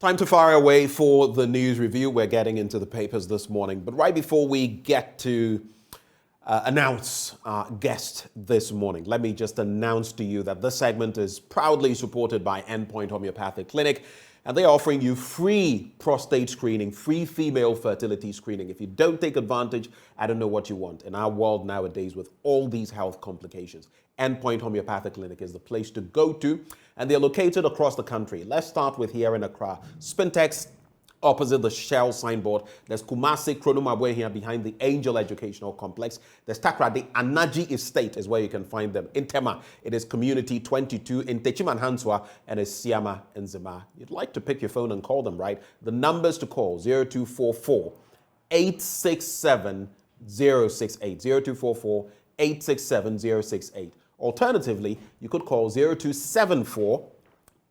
Time to fire away for the news review. We're getting into the papers this morning. But right before we get to announce our guest this morning, let me just announce to you that this segment is proudly supported by Endpoint Homeopathic Clinic. And they are offering you free prostate screening, free female fertility screening. If you don't take advantage, I don't know what you want. In our world nowadays with all these health complications, Endpoint Homeopathic Clinic is the place to go to. And they're located across the country. Let's start with here in Accra. Spintex, opposite the Shell signboard. There's Kumasi, Kronumabwe here behind the Angel Educational Complex. There's Takrady, Anaji Estate is where you can find them. In Tema, it is Community 22. In Techiman Hanswa, and it's Siama and Zima. You'd like to pick your phone and call them, right? The numbers to call, 0244 867 068. 0244 867 068. Alternatively, you could call 0274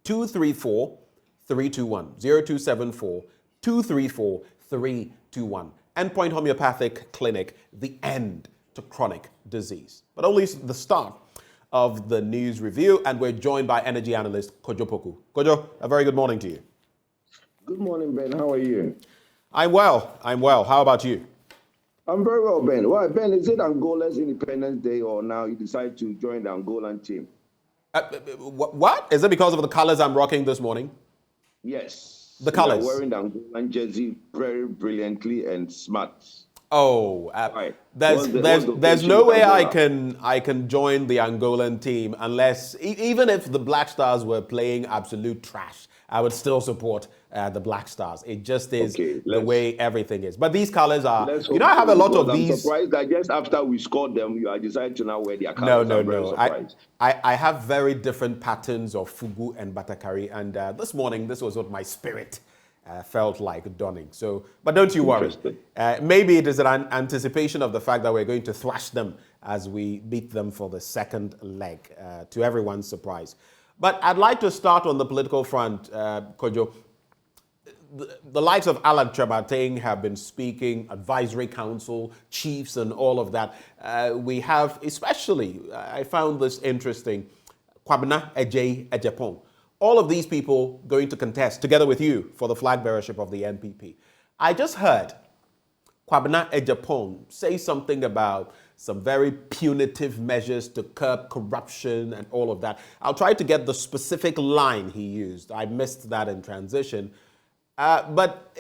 234 321. 0274 234 321. Endpoint Homeopathic Clinic, the end to chronic disease. But only the start of the news review, and we're joined by energy analyst Kojo Poku. Kojo, a very good morning to you. Good morning, Ben. How are you? I'm well. How about you? I'm very well, Ben. Well, Ben, is it Angola's Independence Day, or now you decide to join the Angolan team? What? Is it because of the colors I'm rocking this morning? Yes. The colors. You're wearing the Angolan jersey very brilliantly and smart. Oh, Right. there's no way I can join the Angolan team unless, even if the Black Stars were playing absolute trash, I would still support the Black Stars. It just is the way everything is. But these colors are, I have a lot of these. I'm surprised that just after we scored them, you decided to now wear their colors. No. I have very different patterns of fugu and batakari, and this morning, this was what my spirit felt like donning. So, but don't you worry. Maybe it is an anticipation of the fact that we're going to thrash them as we beat them for the second leg, to everyone's surprise. But I'd like to start on the political front, Kojo. The likes of Alan Tremateng have been speaking, advisory council, chiefs and all of that. We have, especially, I found this interesting, Kwabena Ejapong. All of these people going to contest together with you for the flag bearership of the NPP. I just heard Kwabena Ejapong say something about some very punitive measures to curb corruption and all of that. I'll try to get the specific line he used. I missed that in transition. But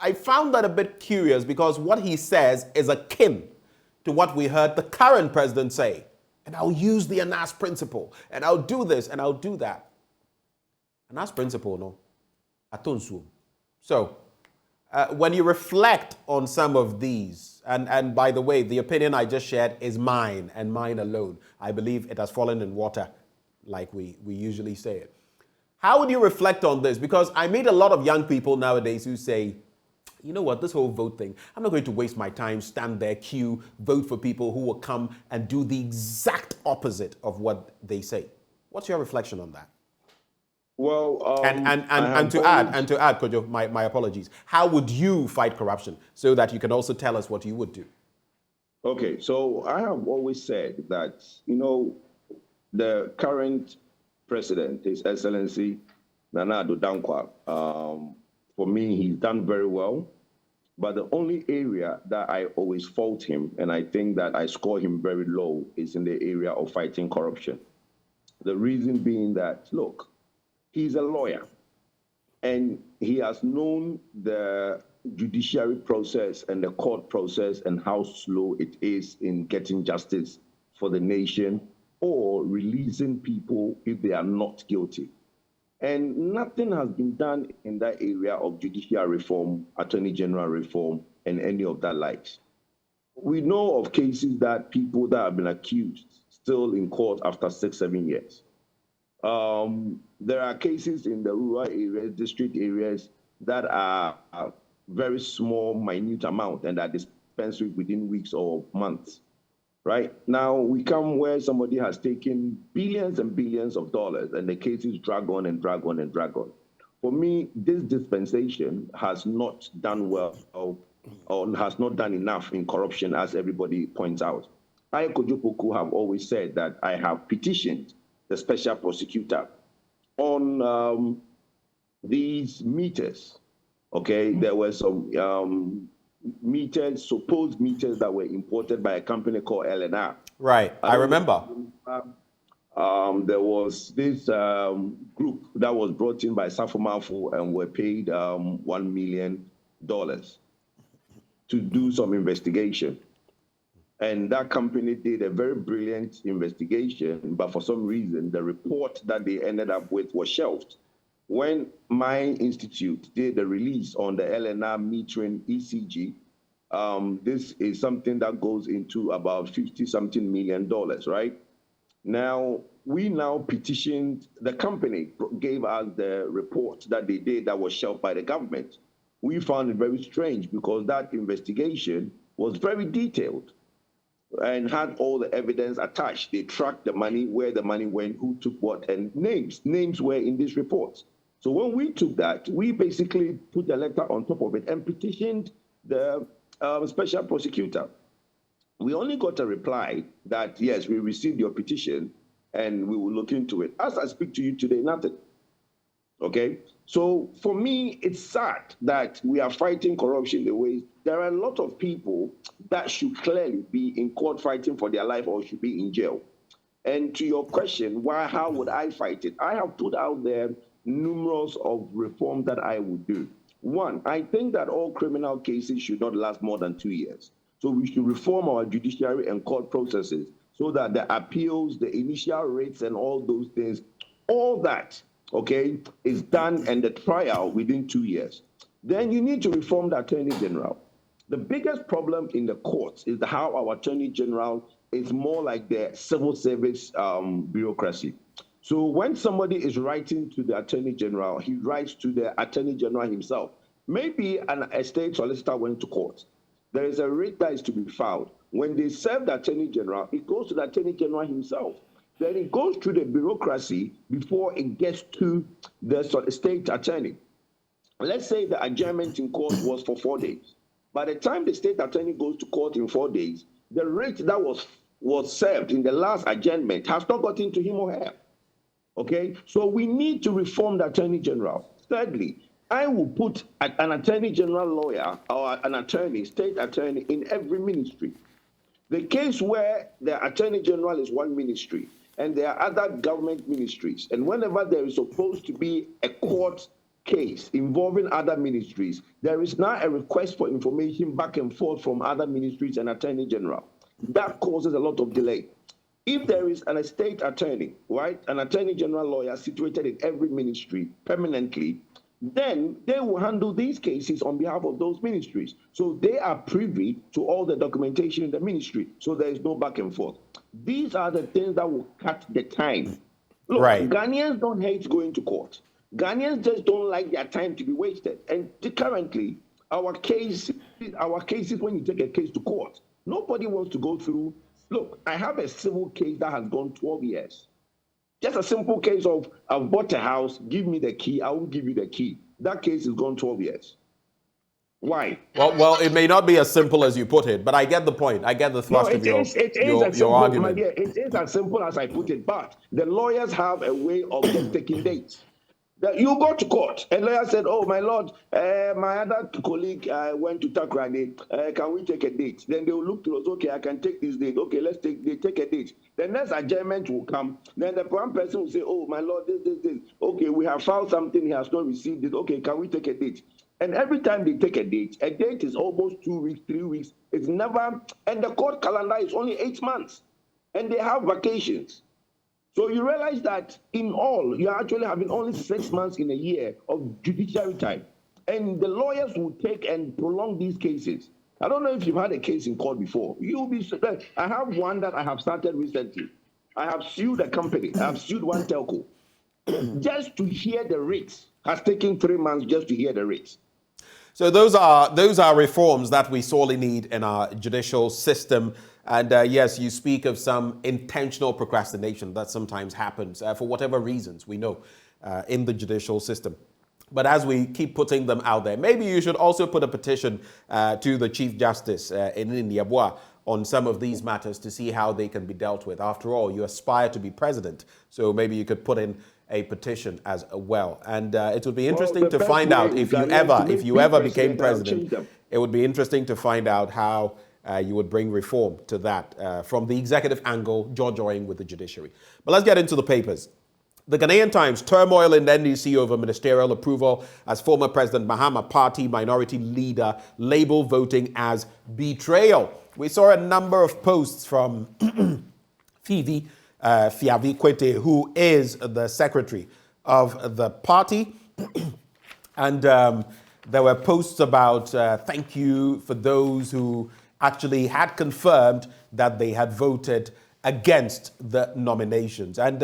I found that a bit curious because what he says is akin to what we heard the current president say. And I'll use the Anas principle, and I'll do this, and I'll do that. Anas principle, no. Atonsu. So, when you reflect on some of these, and by the way, the opinion I just shared is mine and mine alone. I believe it has fallen in water, like we usually say it. How would you reflect on this? Because I meet a lot of young people nowadays who say, you know what, this whole vote thing, I'm not going to waste my time, stand there, queue, vote for people who will come and do the exact opposite of what they say. What's your reflection on that? Well, and to add, Kojo, my apologies. How would you fight corruption so that you can also tell us what you would do? Okay, so I have always said that, the current president, His Excellency Nana Addo Dankwa, for me, he's done very well. But the only area that I always fault him, and I think that I score him very low, is in the area of fighting corruption. The reason being that, look, he's a lawyer, and he has known the judiciary process and the court process and how slow it is in getting justice for the nation or releasing people if they are not guilty. And nothing has been done in that area of judicial reform, attorney general reform, and any of that likes. We know of cases that people that have been accused still in court after 6-7 years. There are cases in the rural areas, district areas, that are very small, minute amount and are dispensed with within weeks or months. Right? Now, we come where somebody has taken billions and billions of dollars and the cases drag on and drag on and drag on. For me, this dispensation has not done well or has not done enough in corruption, as everybody points out. I, Kojo Poku, have always said that I have petitioned the special prosecutor on these meters. Okay, there were some meters, supposed meters that were imported by a company called LNR. Right, I remember. There was this group that was brought in by Safumafu and were paid $1 million to do some investigation. And that company did a very brilliant investigation, but for some reason, the report that they ended up with was shelved. When my institute did the release on the LNR metering ECG, this is something that goes into about $50-something million, right? Now, we now petitioned, the company gave us the report that they did that was shelved by the government. We found it very strange because that investigation was very detailed and had all the evidence attached. They tracked the money, where the money went, who took what, and names. Names were in this report. So when we took that, we basically put a letter on top of it and petitioned the special prosecutor. We only got a reply that, yes, we received your petition and we will look into it. As I speak to you today, nothing. Okay? So for me, it's sad that we are fighting corruption the way there are a lot of people that should clearly be in court fighting for their life or should be in jail. And to your question, how would I fight it? I have put out there numerous of reforms that I would do. One, I think that all criminal cases should not last more than 2 years. So we should reform our judiciary and court processes so that the appeals, the initial rates and all those things, all that, okay, is done and the trial within 2 years. Then you need to reform the Attorney General. The biggest problem in the courts is how our Attorney General is more like the civil service bureaucracy. So when somebody is writing to the Attorney General, he writes to the Attorney General himself. Maybe a state solicitor went to court. There is a writ that is to be filed. When they serve the Attorney General, it goes to the Attorney General himself. Then it goes through the bureaucracy before it gets to the state attorney. Let's say the adjournment in court was for 4 days. By the time the state attorney goes to court in 4 days, the writ that was served in the last adjournment has not gotten to him or her. Okay, so we need to reform the Attorney General. Thirdly, I will put an Attorney General lawyer or an attorney, state attorney, in every ministry. The case where the Attorney General is one ministry and there are other government ministries, and whenever there is supposed to be a court case involving other ministries, there is now a request for information back and forth from other ministries and Attorney General. That causes a lot of delay. If there is an state attorney, right, an Attorney General lawyer situated in every ministry permanently, then they will handle these cases on behalf of those ministries. So they are privy to all the documentation in the ministry, so there is no back and forth. These are the things that will cut the time. Look, right. Ghanaians don't hate going to court. Ghanaians just don't like their time to be wasted. And currently, our cases, when you take a case to court, nobody wants to go through. Look, I have a civil case that has gone 12 years. Just a simple case of, I've bought a house, give me the key, I won't give you the key. That case is gone 12 years. Why? Well, it may not be as simple as you put it, but I get the point. I get the thrust of your argument. My dear, it is as simple as I put it, but the lawyers have a way of just taking dates. You go to court, and lawyer said, "Oh, my lord, my other colleague went to Takrady. Can we take a date?" Then they will look to us. Okay, I can take this date. Okay, they take a date. The next adjournment will come. Then the one person will say, "Oh, my lord, this. Okay, we have found something. He has not received it. Okay, can we take a date?" And every time they take a date is almost 2 weeks, 3 weeks. It's never, and the court calendar is only 8 months, and they have vacations. So you realize that in all, you're actually having only 6 months in a year of judiciary time. And the lawyers will take and prolong these cases. I don't know if you've had a case in court before. You'll be surprised. I have one that I have started recently. I have sued a company. I have sued one telco. Just to hear the rates has taken 3 months just to hear the rates. So those are reforms that we sorely need in our judicial system. And yes, you speak of some intentional procrastination that sometimes happens for whatever reasons we know in the judicial system. But as we keep putting them out there, maybe you should also put a petition to the Chief Justice in Indiabwa on some of these matters to see how they can be dealt with. After all, you aspire to be president, so maybe you could put in a petition as well. And it would be interesting to the find best out way if is you that if you be ever became president, I'll change president. them. It would be interesting to find out how you would bring reform to that from the executive angle, joining with the judiciary. But let's get into the papers. The Ghanaian Times, turmoil in the NDC over ministerial approval as former President Mahama party minority leader labeled voting as betrayal. We saw a number of posts from Fiavi Kwete, who is the secretary of the party. And there were posts about thank you for those who actually had confirmed that they had voted against the nominations. And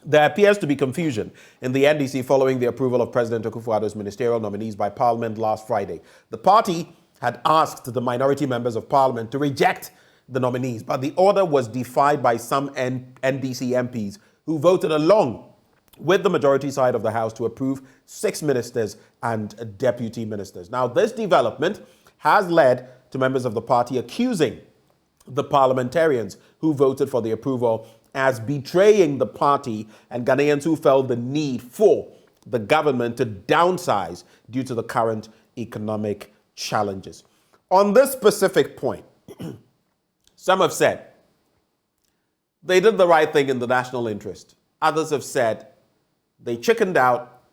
there appears to be confusion in the NDC following the approval of President Akufo-Addo's ministerial nominees by Parliament last Friday. The party had asked the minority members of Parliament to reject the nominees, but the order was defied by some NDC MPs who voted along with the majority side of the House to approve 6 ministers and deputy ministers. Now, this development has led to members of the party accusing the parliamentarians who voted for the approval as betraying the party, and Ghanaians who felt the need for the government to downsize due to the current economic challenges. On this specific point, some have said they did the right thing in the national interest. Others have said they chickened out.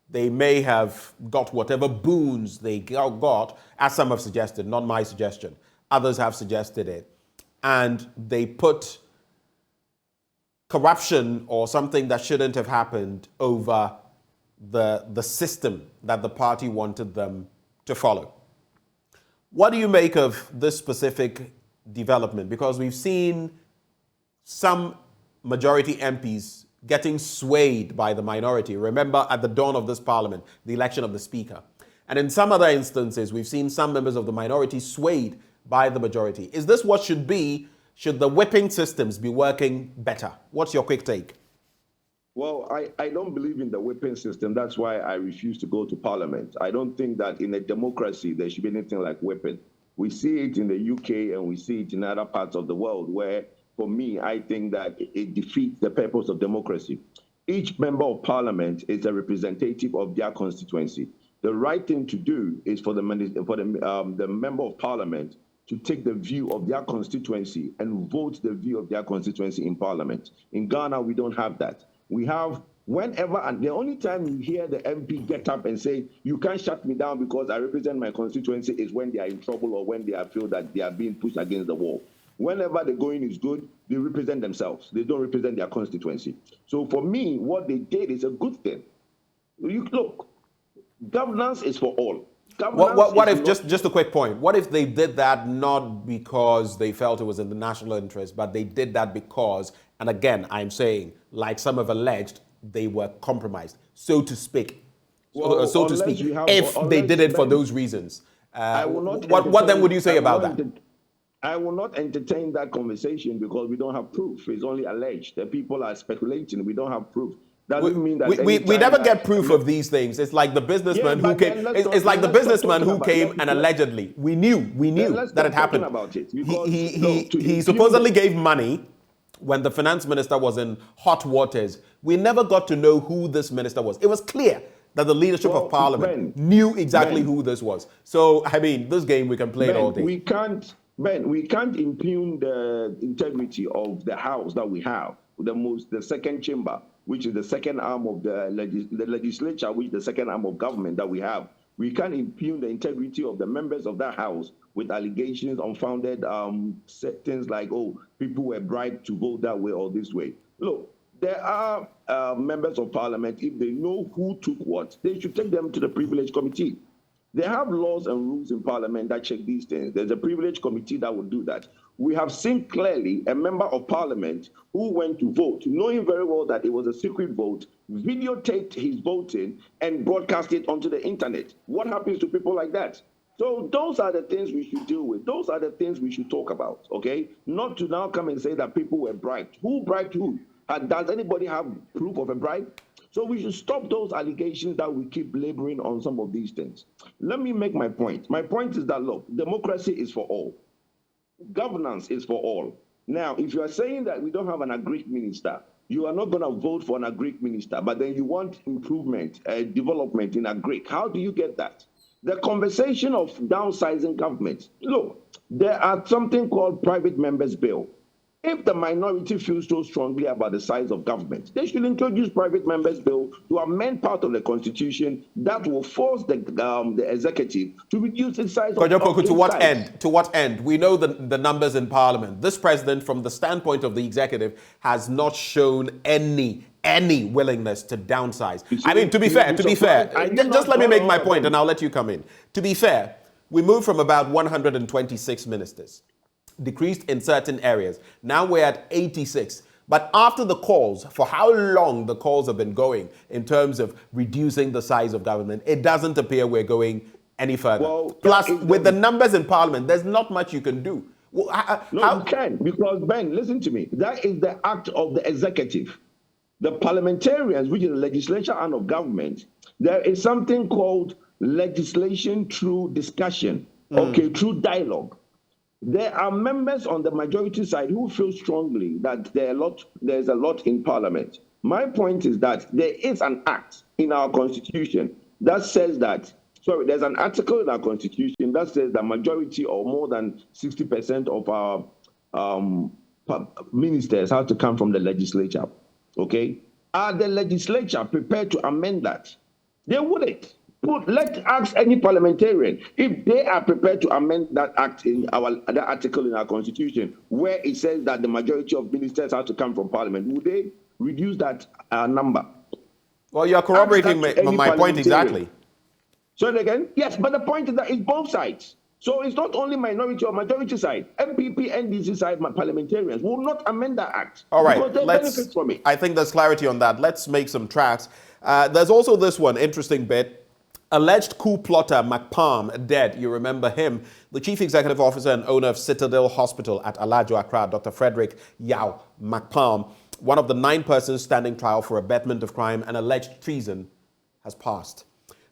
They may have got whatever boons they got, as some have suggested, not my suggestion. Others have suggested it. And they put corruption or something that shouldn't have happened over the system that the party wanted them to follow. What do you make of this specific development? Because we've seen some majority MPs getting swayed by the minority. Remember, at the dawn of this parliament, the election of the speaker. And in some other instances, we've seen some members of the minority swayed by the majority. Is this what should be? Should the whipping systems be working better? What's your quick take? Well, I don't believe in the whipping system. That's why I refuse to go to parliament. I don't think that in a democracy there should be anything like whipping. We see it in the UK and we see it in other parts of the world where, for me, I think that it defeats the purpose of democracy. Each member of parliament is a representative of their constituency. The right thing to do is for the member of parliament to take the view of their constituency and vote the view of their constituency in parliament. In Ghana, we don't have that. We have whenever, and the only time you hear the MP get up and say, you can't shut me down because I represent my constituency, is when they are in trouble or when they feel that they are being pushed against the wall. Whenever the going is good, they represent themselves. They don't represent their constituency. So for me, what they did is a good thing. Look, governance is for all. What if, just a quick point, what if they did that not because they felt it was in the national interest, but they did that because, and again, I'm saying, like some have alleged, they were compromised, so to speak. Well, so to speak, if they did it for those reasons. What then would you say about that? I will not entertain that conversation because we don't have proof. It's only alleged. The people are speculating. We don't have proof. Doesn't mean that we never get proof of these things. It's like the businessman who came. It's like the businessman who came and allegedly we knew that it happened. About it he supposedly gave money when the finance minister was in hot waters. We never got to know who this minister was. It was clear that the leadership of parliament knew exactly who this was. So I mean, this game we can play it all day. We can't impugn the integrity of the house that we have, the second chamber, which is the second arm of the legislature, which is the second arm of government that we have. We can't impugn the integrity of the members of that house with allegations, unfounded things like, oh, people were bribed to vote that way or this way. Look, there are members of parliament, if they know who took what, they should take them to the privilege committee. They have laws and rules in parliament that check these things. There's a privilege committee that will do that. We have seen clearly a member of parliament who went to vote, knowing very well that it was a secret vote, videotaped his voting and broadcast it onto the internet. What happens to people like that? So those are the things we should deal with. Those are the things we should talk about, okay? Not to now come and say that people were bribed. Who bribed who? Does anybody have proof of a bribe? So we should stop those allegations that we keep laboring on some of these things. Let me make my point. My point is that, look, democracy is for all. Governance is for all. Now, if you are saying that we don't have an agreed minister, you are not going to vote for an Agric minister, but then you want improvement, development in Agric. How do you get that? The conversation of downsizing government. Look, there are something called private members bill. If the minority feels so strongly about the size of government, they should introduce private members bill to amend part of the constitution that will force the executive to reduce the size of to what end? To what end? We know the numbers in parliament. This president, from the standpoint of the executive, has not shown any willingness to downsize. I mean, to be fair, just let me make my point and I'll let you come in. To be fair, we moved from about 126 ministers, decreased in certain areas. Now we're at 86. But after the calls, for how long the calls have been going in terms of reducing the size of government, it doesn't appear we're going any further. Well, plus, with the numbers in parliament, there's not much you can do. Well, you can, because, Ben, listen to me. That is the act of the executive. The parliamentarians, which is the legislature arm of government, there is something called legislation through discussion, through dialogue. There are members on the majority side who feel strongly that there's a lot in parliament. My point is that there is an act in our constitution that says that, there's an article in our constitution that says that majority or more than 60% of our ministers have to come from the legislature. Okay? Are the legislature prepared to amend that? They wouldn't. Let's ask any parliamentarian if they are prepared to amend that act in that article in our constitution where it says that the majority of ministers have to come from parliament. Would they reduce that number? Well, you're corroborating my point exactly. So again, yes, but the point is that it's both sides. So it's not only minority or majority side. MPP, NDC side parliamentarians will not amend that act. All right, because they benefit from it. I think there's clarity on that. Let's make some tracks. There's also this one interesting bit. Alleged coup plotter McPalm dead. You remember him. The chief executive officer and owner of Citadel Hospital at Alajo, Accra, Dr. Frederick Yao McPalm, one of the 9 persons standing trial for abetment of crime and alleged treason, has passed.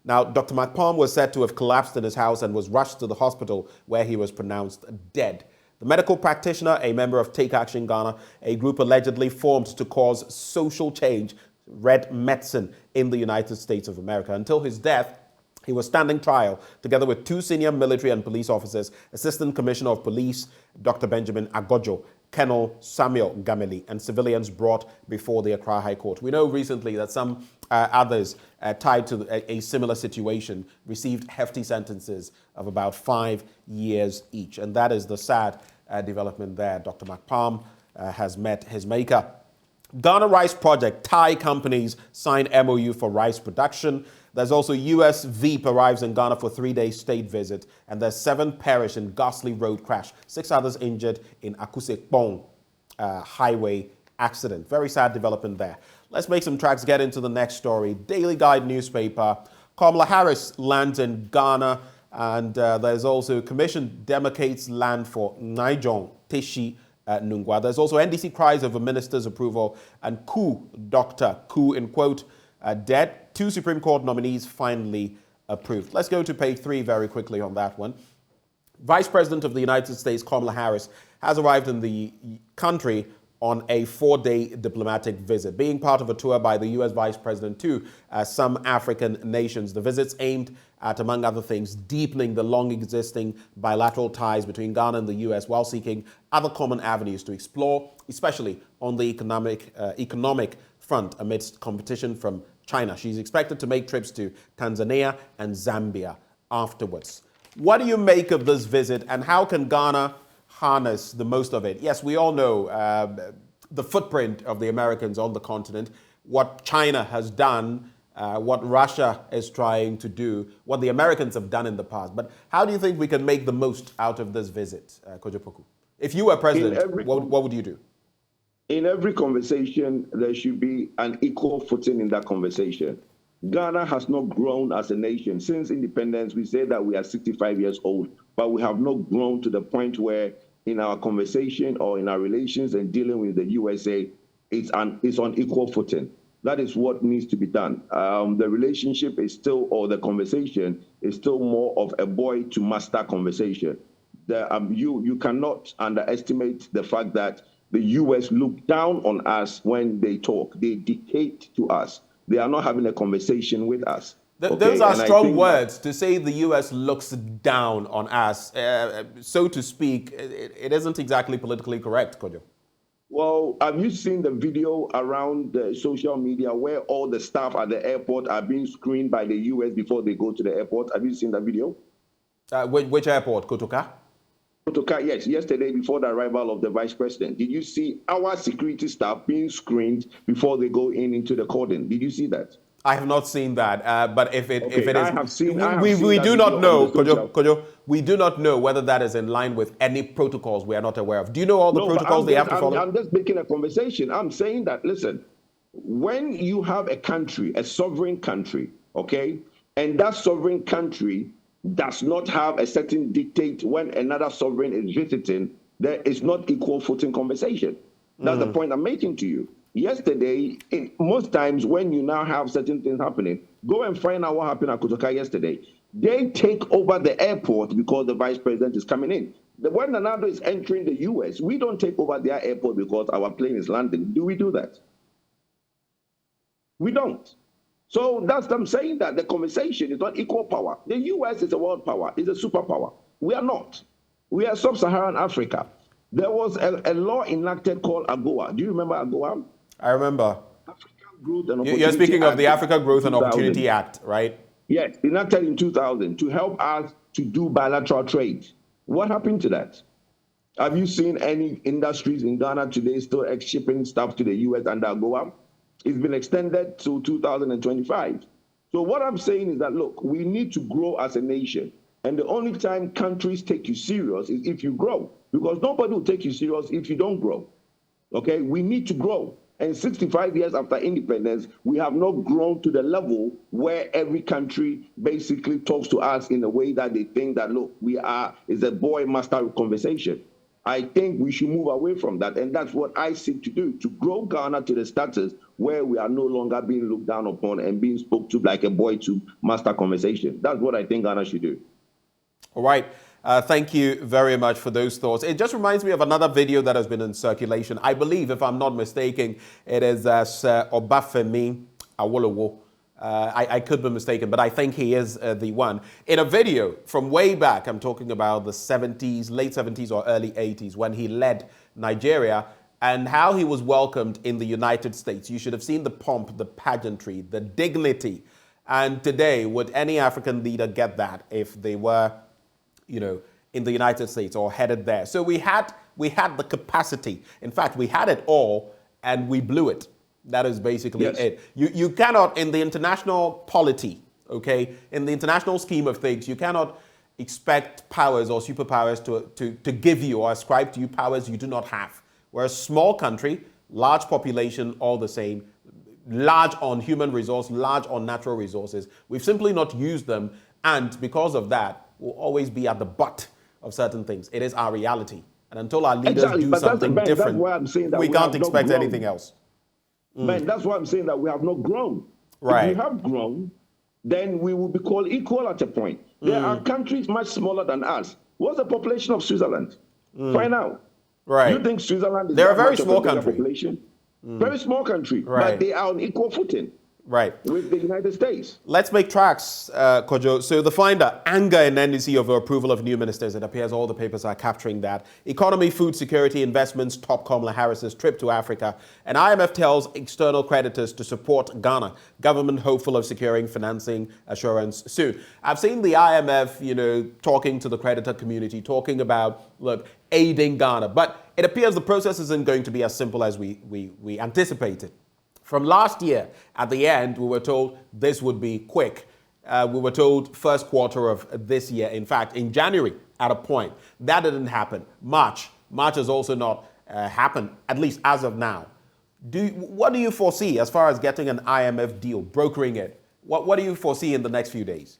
Now, Dr. McPalm was said to have collapsed in his house and was rushed to the hospital where he was pronounced dead. The medical practitioner, a member of Take Action Ghana, a group allegedly formed to cause social change, read medicine in the United States of America. Until his death, he was standing trial together with 2 senior military and police officers, Assistant Commissioner of Police, Dr. Benjamin Agojo, Colonel Samuel Gameli, and civilians brought before the Accra High Court. We know recently that some others tied to a similar situation received hefty sentences of about 5 years each. And that is the sad development there. Dr. McPalm has met his maker. Ghana Rice Project, Thai companies sign MOU for rice production. There's also US Veep arrives in Ghana for 3-day state visit. And there's 7 perish in ghastly road crash. 6 others injured in Akusekpong highway accident. Very sad development there. Let's make some tracks, get into the next story. Daily Guide newspaper. Kamala Harris lands in Ghana. And there's also commission demarcates land for Naijong Teshi Nungwa. There's also NDC cries over minister's approval and coup, doctor, coup in quote, dead. 2 Supreme Court nominees finally approved. Let's go to page 3 very quickly on that one. Vice President of the United States, Kamala Harris, has arrived in the country on a 4-day diplomatic visit, being part of a tour by the U.S. Vice President to some African nations. The visit's aimed at, among other things, deepening the long-existing bilateral ties between Ghana and the U.S. while seeking other common avenues to explore, especially on the economic front amidst competition from China. She's expected to make trips to Tanzania and Zambia afterwards. What do you make of this visit, and how can Ghana harness the most of it? Yes, we all know the footprint of the Americans on the continent, what China has done, what Russia is trying to do, what the Americans have done in the past. But how do you think we can make the most out of this visit, Kojo Poku? If you were president, what would you do? In every conversation, there should be an equal footing in that conversation. Ghana has not grown as a nation. Since independence, we say that we are 65 years old, but we have not grown to the point where in our conversation or in our relations and dealing with the USA, it's on equal footing. That is what needs to be done. The relationship is still, or the conversation is still more of a boy to master conversation. You cannot underestimate the fact that The US look down on us when they talk. They dictate to us. They are not having a conversation with us. Those are strong words to say the US looks down on us. So to speak, it isn't exactly politically correct, Kojo. Well, have you seen the video around the social media where all the staff at the airport are being screened by the US before they go to the airport? Have you seen that video? Which airport? Kotoka? Kotoka, yes. Yesterday, before the arrival of the vice president, did you see our security staff being screened before they go into the cordon? Did you see that? I have not seen that, but if it is, I have seen we do not know, Kojo, we do not know whether that is in line with any protocols we are not aware of. Do you know all the protocols they have to follow? I'm just making a conversation. I'm saying that, listen, when you have a country, a sovereign country, okay, and that sovereign country does not have a certain dictate when another sovereign is visiting, there is not equal footing conversation. That's the point I'm making to you. Yesterday, most times when you now have certain things happening, go and find out what happened at Kotoka yesterday. They take over the airport because the vice president is coming in. When Nana Addo is entering the US, we don't take over their airport because our plane is landing. Do we do that? We don't. So that's them saying that the conversation is not equal power. The US is a world power, it's a superpower. We are not. We are sub-Saharan Africa. There was a law enacted called AGOA. Do you remember AGOA? I remember. African Growth and Opportunity You're speaking of Act the Africa Growth and 2000. Opportunity Act, right? Yes, enacted in 2000 to help us to do bilateral trade. What happened to that? Have you seen any industries in Ghana today still shipping stuff to the US under AGOA? It's been extended to 2025. So what I'm saying is that, look, we need to grow as a nation. And the only time countries take you serious is if you grow. Because nobody will take you serious if you don't grow. Okay? We need to grow. And 65 years after independence, we have not grown to the level where every country basically talks to us in a way that they think that, look, it's a boy-master conversation. I think we should move away from that. And that's what I seek to do, to grow Ghana to the status where we are no longer being looked down upon and being spoke to like a boy-to-master conversation. That's what I think Ghana should do. All right. Thank you very much for those thoughts. It just reminds me of another video that has been in circulation. I believe, if I'm not mistaken, it is Sir Obafemi Awolowo. I could be mistaken, but I think he is the one. In a video from way back, I'm talking about the 70s, late 70s or early 80s, when he led Nigeria and how he was welcomed in the United States. You should have seen the pomp, the pageantry, the dignity. And today, would any African leader get that if they were, in the United States or headed there? So we had the capacity. In fact, we had it all and we blew it. That is basically it. You cannot, in the international polity, okay, in the international scheme of things, you cannot expect powers or superpowers to give you or ascribe to you powers you do not have. We're a small country, large population, all the same, large on human resource, large on natural resources. We've simply not used them, and because of that, we'll always be at the butt of certain things. It is our reality. And until our leaders do something different, we can't expect anything else. Man, that's why I'm saying that we have not grown. Right. If we have grown, then we will be called equal at a point. There are countries much smaller than us. What's the population of Switzerland? Find out. Right. You think Switzerland is They're a very small country. Population? Very small country, right. But they are on equal footing. Right. With the United States. Let's make tracks, Kojo. So the Finder, anger in NDC over approval of new ministers. It appears all the papers are capturing that. Economy, food security, investments top Kamala Harris's trip to Africa. And IMF tells external creditors to support Ghana. Government hopeful of securing financing assurance soon. I've seen the IMF, talking to the creditor community, talking about, look, aiding Ghana. But it appears the process isn't going to be as simple as we anticipated. From last year, at the end, we were told this would be quick. We were told first quarter of this year. In fact, in January, at a point. That didn't happen. March has also not happened, at least as of now. What do you foresee as far as getting an IMF deal, brokering it? What do you foresee in the next few days?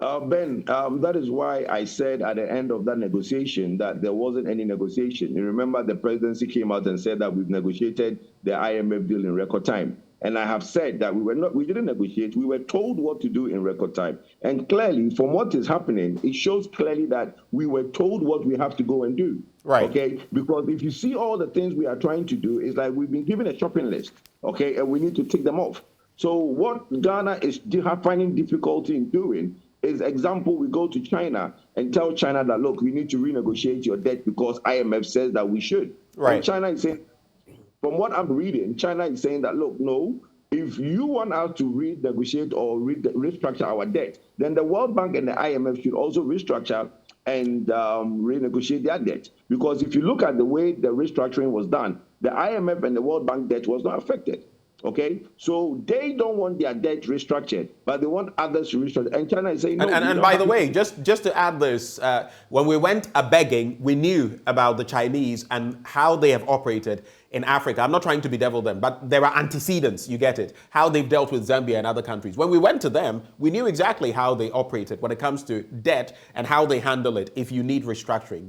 Ben, that is why I said at the end of that negotiation that there wasn't any negotiation. You remember the presidency came out and said that we've negotiated the IMF deal in record time. And I have said that we didn't negotiate. We were told what to do in record time. And clearly, from what is happening, it shows clearly that we were told what we have to go and do. Right. Okay. Because if you see all the things we are trying to do, it's like we've been given a shopping list. Okay. And we need to tick them off. So what Ghana is finding difficulty in doing is, example, we go to China and tell China that, look, we need to renegotiate your debt because IMF says that we should. Right. And China is saying, from what I'm reading, China is saying that, look, no, if you want us to renegotiate or restructure our debt, then the World Bank and the IMF should also restructure and renegotiate their debt. Because if you look at the way the restructuring was done, the IMF and the World Bank debt was not affected. Okay, so they don't want their debt restructured, but they want others to restructure. And China is saying no. And by the way, just to add this, when we went begging, we knew about the Chinese and how they have operated in Africa. I'm not trying to bedevil them, but there are antecedents, you get it, how they've dealt with Zambia and other countries. When we went to them, we knew exactly how they operated when it comes to debt and how they handle it if you need restructuring.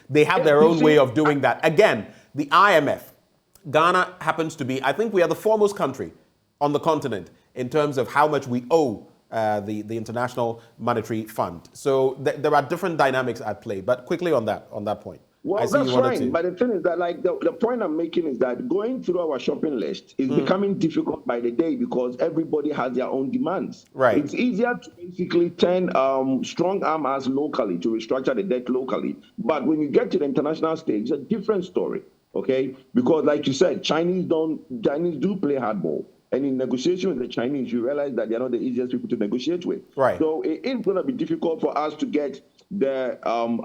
They have their own way of doing that. Again, the IMF, Ghana happens to be, I think we are the foremost country on the continent in terms of how much we owe the International Monetary Fund. So there are different dynamics at play. But quickly on that point. Well, that's fine. But the thing is that, like, the point I'm making is that going through our shopping list is becoming difficult by the day because everybody has their own demands. Right. It's easier to basically turn strong arm us locally to restructure the debt locally. But when you get to the international stage, it's a different story. Okay, because like you said, Chinese do play hardball, and in negotiation with the Chinese, you realize that they're not the easiest people to negotiate with. Right. So it is going to be difficult for us to get the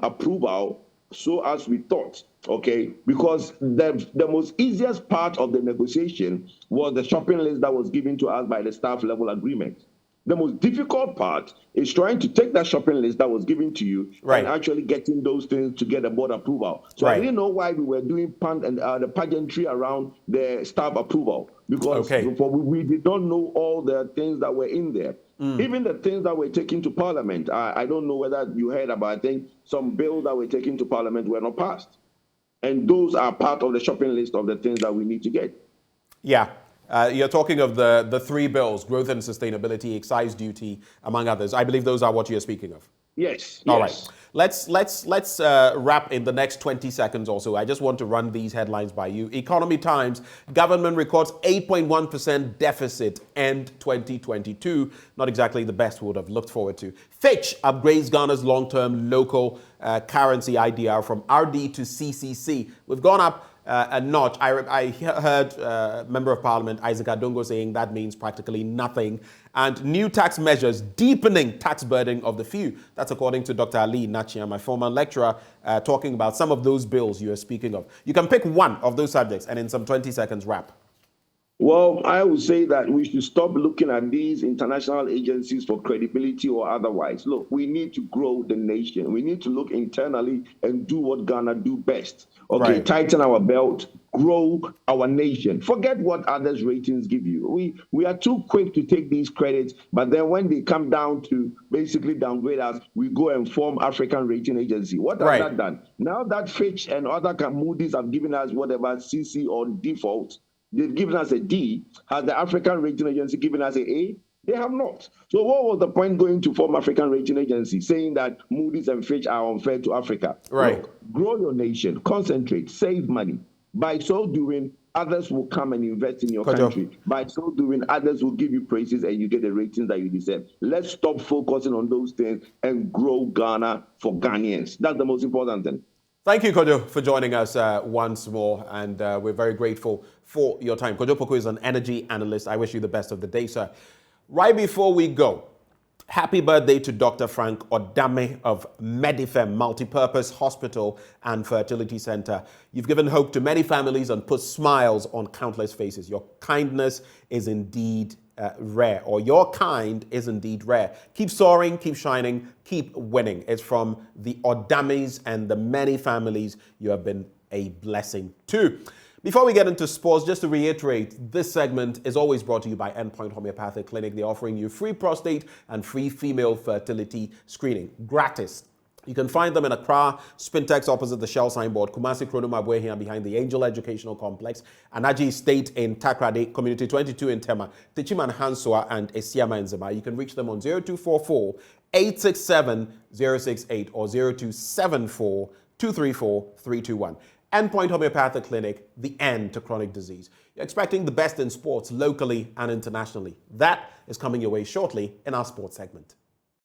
approval, so as we thought. Okay, because the most easiest part of the negotiation was the shopping list that was given to us by the staff level agreement. The most difficult part is trying to take that shopping list that was given to you and actually getting those things to get a board approval. So I didn't know why we were doing the pageantry around the staff approval because we did not know all the things that were in there. Even the things that were taken to Parliament, I don't know whether you heard about, I think some bills that were taken to Parliament were not passed. And those are part of the shopping list of the things that we need to get. Yeah. You're talking of the three bills, growth and sustainability, excise duty, among others. I believe those are what you're speaking of. Yes. All right. Let's wrap in the next 20 seconds or so. I just want to run these headlines by you. Economy Times, government records 8.1% deficit end 2022. Not exactly the best we would have looked forward to. Fitch upgrades Ghana's long-term local currency IDR from RD to CCC. We've gone up a notch. I heard Member of Parliament Isaac Adongo saying that means practically nothing. And new tax measures deepening tax burden of the few. That's according to Dr. Ali Nachia, my former lecturer, talking about some of those bills you are speaking of. You can pick one of those subjects and in some 20 seconds wrap. Well, I would say that we should stop looking at these international agencies for credibility or otherwise. Look, we need to grow the nation. We need to look internally and do what Ghana do best. Okay, tighten our belt, grow our nation. Forget what others' ratings give you. We are too quick to take these credits, but then when they come down to basically downgrade us, we go and form African Rating Agency. What has that done? Now that Fitch and other Moody's have given us whatever CC or default, they've given us a D. Has the African Rating Agency given us an A? They have not. So what was the point going to form African Rating Agency, saying that Moody's and Fitch are unfair to Africa? Right. Look, grow your nation, concentrate, save money. By so doing, others will come and invest in your country. By so doing, others will give you praises and you get the ratings that you deserve. Let's stop focusing on those things and grow Ghana for Ghanaians. That's the most important thing. Thank you, Kojo, for joining us once more, and we're very grateful for your time. Kojo Poku is an energy analyst. I wish you the best of the day, sir. Right before we go, happy birthday to Dr. Frank Odame of Medifem Multipurpose Hospital and Fertility Center. You've given hope to many families and put smiles on countless faces. Your kindness is indeed rare, or your kind is indeed rare. Keep soaring, keep shining, keep winning. It's from the Odames and the many families you have been a blessing to. Before we get into sports, just to reiterate, this segment is always brought to you by Endpoint Homeopathic Clinic. They're offering you free prostate and free female fertility screening, gratis. You can find them in Accra, Spintex opposite the Shell signboard, Kumasi Kronoma Buehia behind the Angel Educational Complex, Anaji State in Takrade, Community 22 in Tema, Tichiman Hansua, and Esiama in Zema. You can reach them on 0244 867 068 or 0274 234 321. Endpoint Homeopathic Clinic, the end to chronic disease. You're expecting the best in sports locally and internationally. That is coming your way shortly in our sports segment.